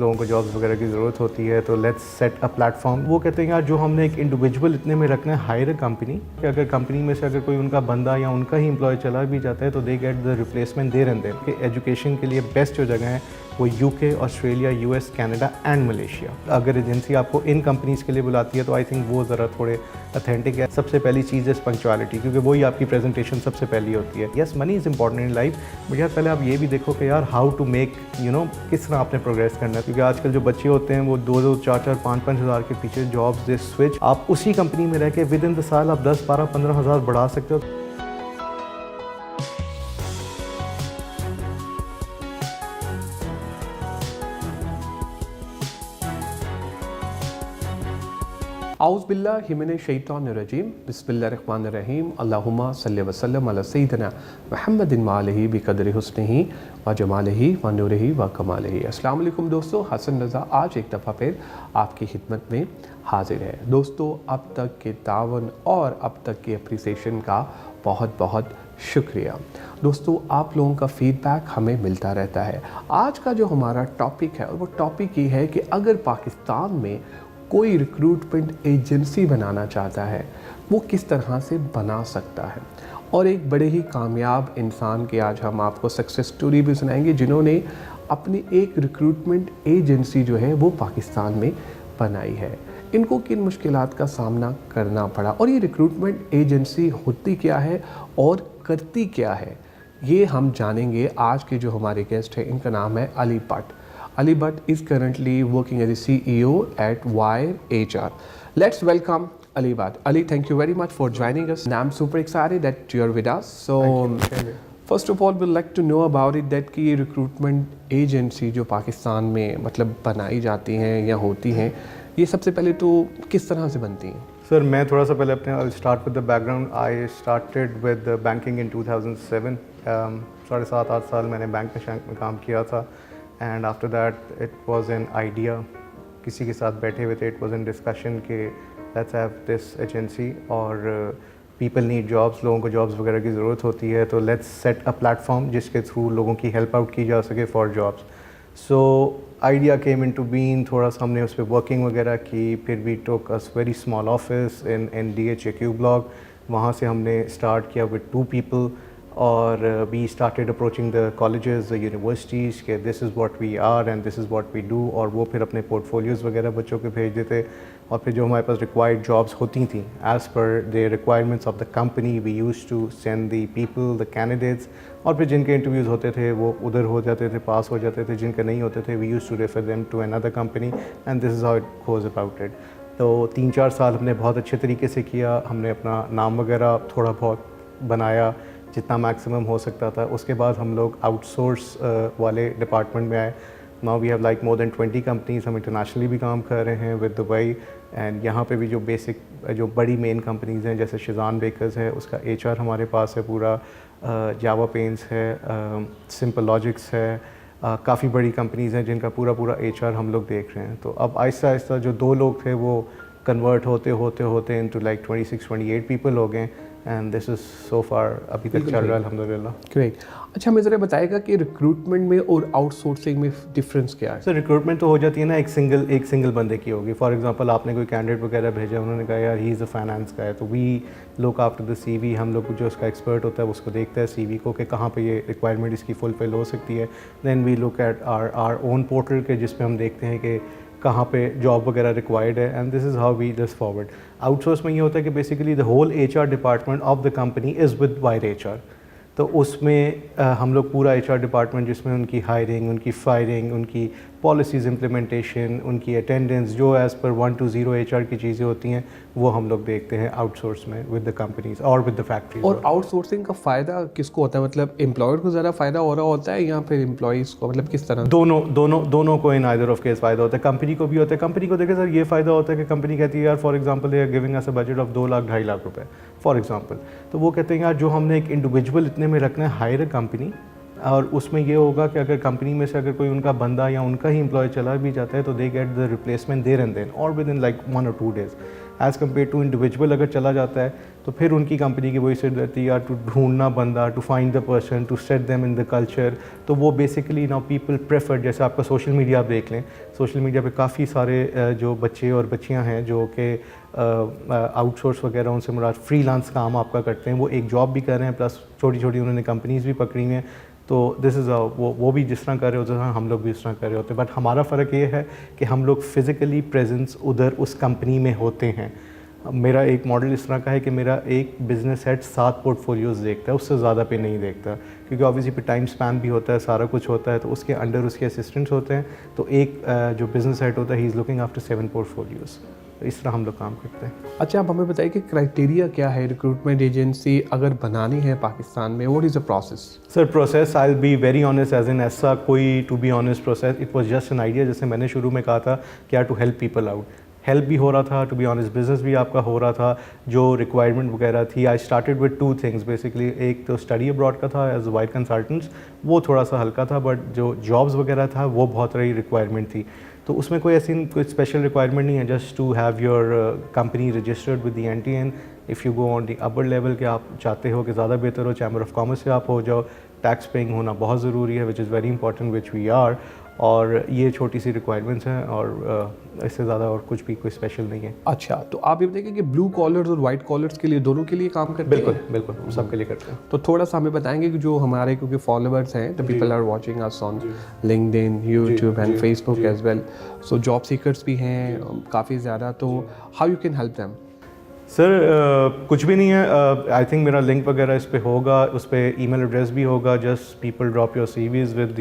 लोगों को जॉब्स वगैरह की ज़रूरत होती है तो लेट्स सेट अ प्लेटफॉर्म। वो कहते हैं यार जो हमने एक इंडिविजुअल इतने में रखना है, हायर अ कंपनी कि अगर कंपनी में से अगर कोई उनका बंदा या उनका ही एम्प्लॉय चला भी जाता है तो दे गेट द रिप्लेसमेंट दे रहते हैं। कि एजुकेशन के लिए बेस्ट जो जगह है वो UK, Australia, US, Canada and Malaysia. अगर एजेंसी आपको इन कंपनीज़ के लिए बुलाती है तो आई थिंक वो ज़रा थोड़े अथेंटिक है। सबसे पहली चीज़ है पंक्चुअलिटी, क्योंकि वही आपकी प्रेजेंटेशन सबसे पहली होती है। Yes, money is important in life, but यार पहले आप ये भी देखो कि यार हाउ टू मेक किस तरह आपने प्रोग्रेस करना है। क्योंकि आजकल जो बच्चे होते हैं वो 2-2, 4-4, 5-5 हज़ार के पीछे जॉब्स दे स्विच। आप उसी कंपनी में रह के विद इन द साल आप 10, 12, 15 हज़ार बढ़ा सकते हो। आउज़ुबिल्लाहि मिनश्शैतानिर्रजीम बिस्मिल्लाहिर्रहमानिर्रहीम अल्लाहुम्मा सल्लि व सल्लिम अला सय्यिदिना मुहम्मदिन व आलिहि बिक़द्रि हुस्निही व जमालिही व नूरिही व कमालिही। अस्सलाम वालेकुम दोस्तों, हसन रज़ा आज एक दफ़ा फिर आपकी खिदमत में हाजिर है। दोस्तों, अब तक के तावन और अब तक के अप्रिसिएशन का बहुत बहुत शुक्रिया। दोस्तों, आप लोगों का फ़ीडबैक हमें मिलता रहता है। आज का जो हमारा टॉपिक है वो टॉपिक ये है कि अगर पाकिस्तान में कोई रिक्रूटमेंट एजेंसी बनाना चाहता है वो किस तरह से बना सकता है। और एक बड़े ही कामयाब इंसान की आज हम आपको सक्सेस स्टोरी भी सुनाएंगे जिन्होंने अपनी एक रिक्रूटमेंट एजेंसी जो है वो पाकिस्तान में बनाई है। इनको किन मुश्किलात का सामना करना पड़ा और ये रिक्रूटमेंट एजेंसी होती क्या है और करती क्या है, ये हम जानेंगे। आज के जो हमारे गेस्ट हैं इनका नाम है Ali Bhatt. Ali Bhatt is currently working as a CEO at Wire HR. Let's welcome Ali Bhatt. Ali, thank you very much for joining us. And I'm super excited that you're with us. So, first of all, we'd like to know about it that कि recruitment agency जो पाकिस्तान में मतलब बनाई जाती हैं या होती हैं, ये सबसे पहले तो किस तरह से बनती हैं? सर, मैं थोड़ा सा पहले अपने start with the background. I started with banking in 2007। 7.5-8 साल मैंने बैंक में काम किया था। And after that it was an idea, किसी के साथ बैठे हुए थे, इट वाज एन डिस्कशन कि लेट्स हैव दिस एजेंसी और पीपल नीड जॉब्स, लोगों को जॉब्स वगैरह की ज़रूरत होती है तो लेट्स सेट अ प्लेटफॉर्म जिसके थ्रू लोगों की हेल्प आउट की जा सके for jobs. So idea came into being, थोड़ा सा हमने उस पर वर्किंग वगैरह की। फिर we took a very small office in DHAQ block. वहाँ से हमने स्टार्ट किया विद 2 पीपल और we started approaching the colleges, the universities के this is what we are and this is what we do. और वो फिर अपने पोर्टफोलियोज़ वगैरह बच्चों के भेज देते। और फिर जो हमारे पास रिक्वायर्ड जॉब्स होती थी as per the requirements of the company, we used to send the people, the candidates. और फिर जिनके इंटरव्यूज़ होते थे वो उधर हो जाते थे, पास हो जाते थे। जिनके नहीं होते थे we used to refer them to another company and this is how it goes about it. तो 3-4 साल हमने बहुत अच्छे तरीके से किया। हमने अपना नाम वगैरह थोड़ा बहुत बनाया जितना मैक्सिमम हो सकता था। उसके बाद हम लोग आउटसोर्स वाले डिपार्टमेंट में आए। Now we have like more than 20 companies. हम इंटरनेशनली भी काम कर रहे हैं विद दुबई एंड यहाँ पे भी जो बेसिक जो बड़ी मेन कंपनीज़ हैं जैसे शिजान बेकर्स है, उसका HR हमारे पास है पूरा। जावा पेंट्स है, सिंपल लॉजिक्स है, काफ़ी बड़ी कंपनीज़ हैं जिनका पूरा पूरा HR हम लोग देख रहे हैं। तो अब आहिस्ता आहिस्ता जो 2 लोग थे वो कन्वर्ट होते होते होते इनटू लाइक 26-28 पीपल हो गए एंड दिस इज़ सो फार अभी तक चल रहा है अल्हम्दुलिल्लाह। ग्रेट। अच्छा, हमें ज़रा बताएगा कि रिक्रूटमेंट में और आउटसोर्सिंग में डिफरेंस क्या है? सर, रिक्रूटमेंट तो हो जाती है ना एक सिंगल बंदे की होगी। फॉर एग्जांपल आपने कोई कैंडिडेट वगैरह भेजा, उन्होंने कहा यार ही इज़ अ फाइनेंस का है, तो we look after the CV। हम लोग जो उसका एक्सपर्ट होता है उसको देखते हैं CV को कि कहाँ पे ये रिक्वायरमेंट इसकी फुलफिल हो सकती है। Then we look at our own portal के जिस पे हम देखते हैं कि कहाँ पे जॉब वगैरह रिक्वायर्ड है and this is how we just forward. Outsource में ये होता है कि basically the whole HR department of the company is with wire HR। तो उसमें हम लोग पूरा HR डिपार्टमेंट जिसमें उनकी हायरिंग, उनकी फायरिंग, उनकी पॉलिसीज़ इम्प्लीमेंटेशन, उनकी अटेंडेंस, जो एज़ पर 1 to 0 HR की चीज़ें होती हैं वो हम लोग देखते हैं आउटसोर्स में विद द कंपनीज़ और विद द फैक्ट्रीज। और आउटसोर्सिंग का फ़ायदा किसको होता है? मतलब एम्प्लॉयर को ज़्यादा फ़ायदा हो रहा होता है या फिर एम्प्लॉइज़ को? मतलब किस तरह? दोनों को इन आइदर ऑफ केस फ़ायदा होता है। कंपनी को भी होता है। कंपनी को देखिए सर, ये फ़ायदा होता है कि कंपनी कहती है यार for example they are giving us a budget of 2 lakh 2.5 lakh रुपए फॉर एग्जांपल। तो वो कहते हैं यार जो हमने एक इंडिविजुअल इतने में रखना है, हायर अ कंपनी और उसमें ये होगा कि अगर कंपनी में से अगर कोई उनका बंदा या उनका ही एम्प्लॉय चला भी जाता है तो they get the replacement there and then और विद इन लाइक 1 और 2 days, as compare to individual अगर चला जाता है तो फिर उनकी कंपनी की वही सिर रहती है यार, टू ढूंढना बंदा, to find the person, to set them in the culture. तो वो बेसिकली नाउ पीपल प्रेफर, जैसे आपका सोशल मीडिया आप देख लें, सोशल मीडिया पे काफ़ी सारे जो बच्चे और बच्चियां हैं जो कि आउटसोर्स वगैरह उनसे मुराद फ्रीलांस काम आपका करते हैं, वो एक जॉब भी कर रहे हैं प्लस छोटी छोटी उन्होंने कंपनीज़ भी पकड़ी हुई हैं। तो दिस इज़ वो भी जिस तरह कर रहे होते हैं, हम लोग भी इस तरह कर रहे होते हैं, बट हमारा फ़र्क ये है कि हम लोग फ़िज़िकली प्रेजेंस उधर उस कंपनी में होते हैं। मेरा एक मॉडल इस तरह का है कि मेरा एक बिज़नेस हेड 7 पोर्टफोलियोज़ देखता है, उससे ज़्यादा पे नहीं देखता, क्योंकि ऑब्वियसली पे टाइम स्पैन भी होता है, सारा कुछ होता है, तो उसके अंडर उसके असिस्टेंट्स होते हैं। तो एक जो बिज़नेस हेड होता है he is looking after 7 portfolios. तो इस तरह हम लोग काम करते हैं। अच्छा, आप हमें बताइए कि क्राइटेरिया क्या है रिक्रूटमेंट एजेंसी अगर बनानी है पाकिस्तान में, what is the process? Sir process, I will be very honest, as in ऐसा कोई to be honest process, it was just an idea. जैसे मैंने शुरू में कहा था क्या to help people out, help भी हो रहा था, टू बी ऑनेस्ट बिजनेस भी आपका हो रहा था, जो रिक्वायरमेंट वगैरह थी। I started with 2 things basically, एक तो स्टडी अब्रॉड का था एज वाइड कंसल्टेंट्स, वो थोड़ा सा हल्का था, बट जो जॉब्स वगैरह था वो बहुत रही रिक्वायरमेंट थी। तो उसमें कोई ऐसी कोई स्पेशल रिक्वायरमेंट नहीं है, just to have your company registered with the NTN। If you go on the upper level के आप चाहते हो कि ज़्यादा बेहतर हो, चैम्बर ऑफ कॉमर्स से आप हो जाओ, टैक्स पेइंग होना बहुत ज़रूरी है, which is very important, which we are. और ये छोटी सी रिक्वायरमेंट्स हैं और इससे ज़्यादा और कुछ भी कोई स्पेशल नहीं है। अच्छा, तो आप ये बताइए कि ब्लू कॉलर्स और वाइट कॉलर्स के लिए, दोनों के लिए काम करते हैं? बिल्कुल बिल्कुल, हम सबके लिए करते हैं। तो थोड़ा सा हमें बताएंगे कि जो हमारे क्योंकि फॉलोअर्स हैं, the people are watching us on LinkedIn, YouTube and Facebook as well, so job seekers भी हैं काफ़ी ज़्यादा, तो how you can help them? Sir कुछ भी नहीं है, आई थिंक मेरा लिंक वगैरह इस पे होगा, उस पर ईमेल एड्रेस भी होगा। Just people drop your CVs with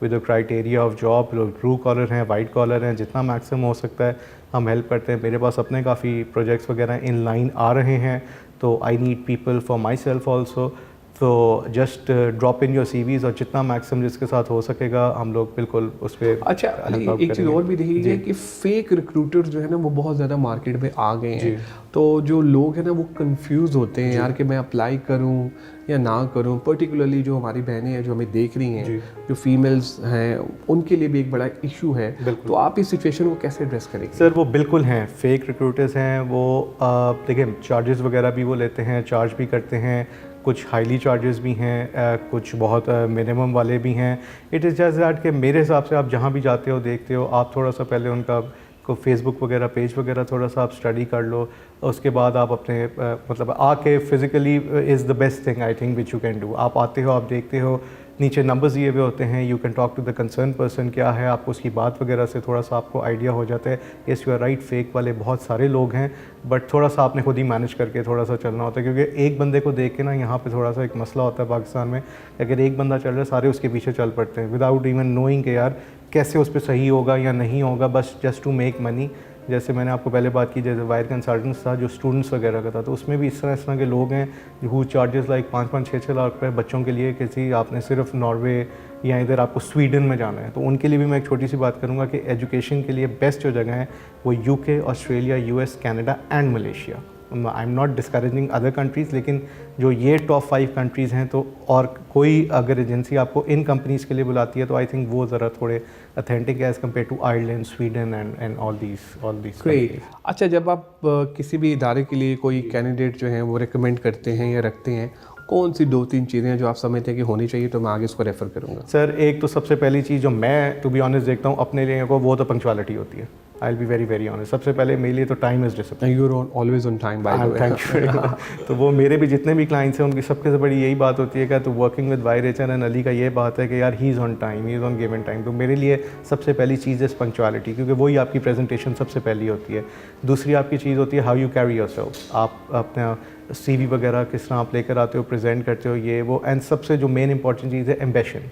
the criteria of job. लोग ब्लू कॉलर हैं, वाइट कॉलर हैं, जितना मैक्सिमम हो सकता है हम हेल्प करते हैं। मेरे पास अपने काफ़ी प्रोजेक्ट्स वगैरह इन लाइन आ रहे हैं, तो I need people for myself also. तो just drop in your CVs और जितना मैक्सिमम जिसके साथ हो सकेगा हम लोग बिल्कुल उस पर। अच्छा अली, एक चीज़ और भी देखिए कि फेक रिक्रूटर्स जो है ना वो बहुत ज़्यादा मार्केट में आ गए हैं, तो जो लोग हैं ना वो कंफ्यूज होते हैं यार कि मैं अप्लाई करूं या ना करूं। पर्टिकुलरली जो हमारी बहनें हैं जो हमें देख रही हैं, जो फीमेल्स हैं, उनके लिए भी एक बड़ा इशू है। तो आप इस सिचुएशन को कैसे एड्रेस करेंगे? सर वो बिल्कुल हैं, फेक रिक्रूटर्स हैं वो। देखिए चार्जेस वगैरह भी वो लेते हैं, चार्ज भी करते हैं, कुछ हाईली चार्जेस भी हैं, कुछ बहुत मिनिमम वाले भी हैं। इट इज़ जस्ट दैट कि मेरे हिसाब से आप जहाँ भी जाते हो देखते हो, आप थोड़ा सा पहले उनका को फेसबुक वगैरह पेज वगैरह थोड़ा सा आप स्टडी कर लो, उसके बाद आप अपने मतलब आके physically is the best thing I think which you can do. आप आते हो, आप देखते हो, नीचे नंबर्स दिए हुए होते हैं, you can talk to the concern person, क्या है आपको उसकी बात वगैरह से थोड़ा सा आपको आइडिया हो जाता है। Yes you are right, fake वाले बहुत सारे लोग हैं, बट थोड़ा सा आपने खुद ही मैनेज करके थोड़ा सा चलना होता है, क्योंकि एक बंदे को देख के ना यहाँ पे थोड़ा सा एक मसला होता है पाकिस्तान में। अगर एक बंदा चल रहा है सारे उसके पीछे चल पड़ते हैं विदाउट इवन नोइंग कि यार कैसे उस पर सही होगा या नहीं होगा, बस जस्ट टू मेक मनी। जैसे मैंने आपको पहले बात की, जैसे वायर कंसल्टेंट्स था जो स्टूडेंट्स वगैरह का था, तो उसमें भी इस तरह के लोग हैं हु चार्जेस लाइक 5-5, 6-6 लाख रुपये बच्चों के लिए, किसी आपने सिर्फ नॉर्वे या इधर आपको स्वीडन में जाना है, तो उनके लिए भी मैं एक छोटी सी बात करूँगा कि एजुकेशन के लिए बेस्ट जो जगह है वो UK, Australia, US, Canada and Malaysia. I am not discouraging other countries, लेकिन जो ये टॉप 5 कंट्रीज़ हैं, तो और कोई अगर एजेंसी आपको इन कंपनीज़ के लिए बुलाती है तो आई थिंक वो ज़रा थोड़े authentic as compare to Ireland, Sweden and all these. Great. अच्छा, जब आप किसी भी इदारे के लिए कोई कैंडिडेट जो हैं वो रिकमेंड करते हैं या रखते हैं, कौन सी 2-3 चीज़ें जो आप समझते हैं कि होनी चाहिए, तो मैं आगे इसको रेफ़र करूँगा? सर एक तो सबसे पहली चीज़ जो मैं टू बी ऑनेस्ट देखता हूँ अपने लिए को, वो तो पंक्चुअलिटी होती है। I will be very very honest, सबसे पहले मेरे लिए तो time is discipline. You are always on time by the way. Thank you very much. तो वो मेरे भी जितने भी क्लाइंट्स हैं उनकी सबसे बड़ी यही बात होती है कि तो working with wire HR and Ali का ये बात है कि यार he is on time, he is on given time. तो मेरे लिए सबसे पहली चीज़ है पंक्चुअलिटी, क्योंकि वही आपकी प्रेजेंटेशन सबसे पहली होती है। दूसरी आपकी चीज़ होती है हाउ यू कैरी योरसेल्फ, आप अपना CV वगैरह किस तरह आप लेकर आते हो, प्रेजेंट करते हो, ये वो। एंड सबसे जो मेन इंपॉर्टेंट चीज़ है एम्बिशन,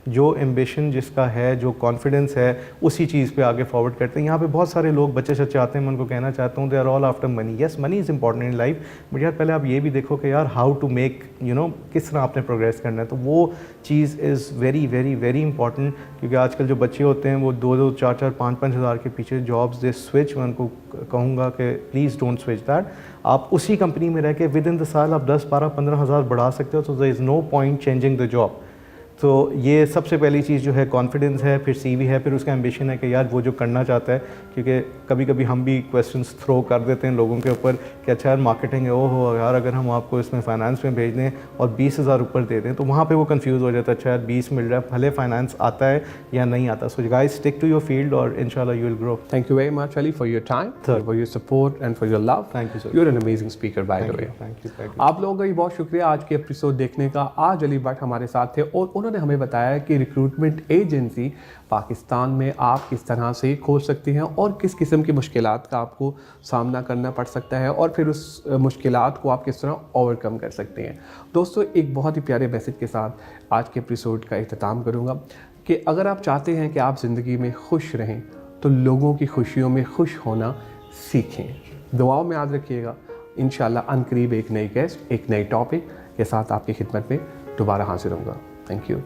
जो एम्बिशन जिसका है, जो कॉन्फिडेंस है, उसी चीज़ पे आगे फॉरवर्ड करते हैं। यहाँ पे बहुत सारे लोग बच्चे सच्चे आते हैं, मैं उनको कहना चाहता हूँ they are all after money. Yes money is important in life, but यार पहले आप ये भी देखो कि यार हाउ टू मेक किस तरह आपने प्रोग्रेस करना है। तो वो चीज़ is very very very important, क्योंकि आजकल जो बच्चे होते हैं वो 2-2, 4-4, 5-5 हज़ार के पीछे जॉब्स दे स्विच। मैं उनको कहूँगा कि प्लीज़ डोंट स्विच दैट। आप उसी कंपनी में रह के विद इन द साल आप 10, 12, 15 हज़ार बढ़ा सकते हो, तो there is no point changing the job. तो ये सबसे पहली चीज़ जो है कॉन्फिडेंस है, फिर CV है, फिर उसका एम्बिशन है कि यार वो जो करना चाहता है, क्योंकि कभी कभी हम भी क्वेश्चंस थ्रो कर देते हैं लोगों के ऊपर कि अच्छा यार मार्केटिंग है, ओहो यार अगर हम आपको इसमें फाइनेंस में भेज दें और 20,000 ऊपर दे दें, तो वहाँ पे वो कंफ्यूज हो जाता है, अच्छा यार 20 मिल रहा है, भले फाइनेंस आता है या नहीं आता। So guys stick to your field और इंशाल्लाह you will grow. Thank you very much, Ali, for your time, Sir. for your support, and for your love. Thank you, sir. You're an amazing speaker, by the way. Thank you. आप लोगों का भी बहुत शुक्रिया आज के episode देखने का। आज अली भट्ट हमारे साथ थे और उन्होंने हमें बताया कि रिक्रूटमेंट एजेंसी पाकिस्तान में आप किस तरह से खोल सकते हैं और किस किस्म की मुश्किलात का आपको सामना करना पड़ सकता है और फिर उस मुश्किलात को आप किस तरह ओवरकम कर सकते हैं। दोस्तों, एक बहुत ही प्यारे मैसेज के साथ आज के एपिसोड का इख्तिताम करूँगा कि अगर आप चाहते हैं कि आप ज़िंदगी में खुश रहें तो लोगों की खुशियों में खुश होना सीखें। दुआओं में याद रखिएगा। इंशाल्लाह अनकरीब एक नई गेस्ट, एक नई टॉपिक के साथ आपकी खिदमत में दोबारा हाजिर होऊंगा। Thank you.